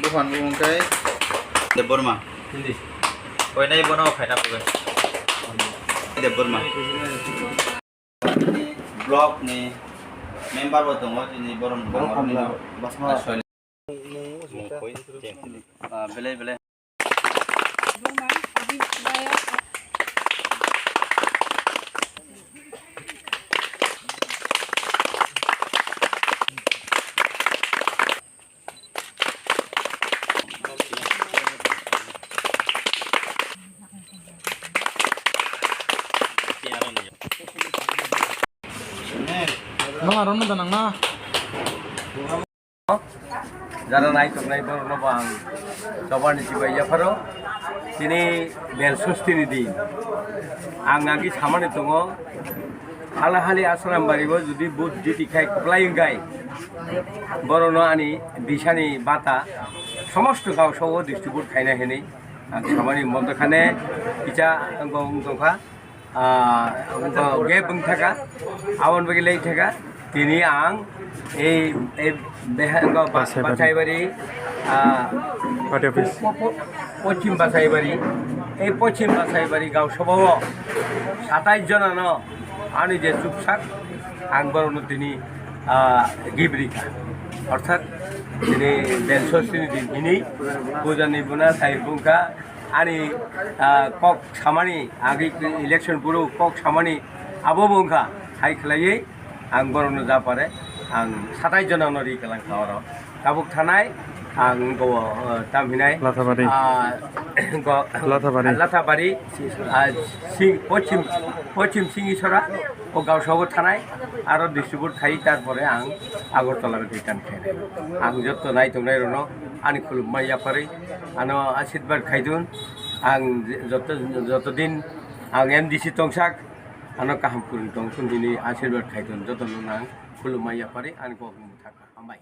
bukan bungkai Debbarma. Kau ini bono kaya apa? Debbarma. Blog nih member betul nggak ini boron ini basma. Beli. Nang aron na nang যারা নাই তোমরা বর্ণবাং সবার নিচে Yaphar তিনি bell ষষ্ঠীর দিন আঙ্গাঙ্গি সামানে দङ হালাহালি আশ্রাম বাড়িবো যদি বুধ জিতি খাই কপ্লাই গাই বরণ আনি দিশানি বাতা সমস্ত গাঁও সহ ডিস্ট্রিবিউট খাইনা হেনে সামানি মন্দখানে ইচা দংখা গে বং থাকা আवन বাকি লাই থাকা তিনি আং এই বাছাইবাড়ি পশ্চিম বাছাইবাড়ি এই পশ্চিম বাছাইবাড়ি গাঁও সভাও 27 জনানো আনি যে চুপসাক আং বরণ তিনি গিবরিকা অর্থাৎ তিনি বেলসস্তিনি দিনখিনি পূজানি বুনা সাইবুংকা আনি কক সামানি আগে ইলেকশন পুরো কক সামানি আববংকা হাই খেলাই आं बरनो जापारे आं 27 जनावनो रिकालां खावराव काबुक थानाय आं गो तामहिनाय लाथाबारि पश्चिम सिंगिसरा ओ गावसावबो थानाय आरो डिस्ट्रिब्यूट खाई तारपरे आं आगरतला रिटार्न खायनाय आं जत्त नायथंनाय रनो आंनि खुलुमनाय Yaphari आनो आशीर्बाद खायदुन आं जत्त दिन आं MDC तंसाक आनो kaham kurun tong kun dini आशीर्वाद खायदुन जत्त नang खुलुमनाय Yaphari आंनि गगम थाखा हामबाय।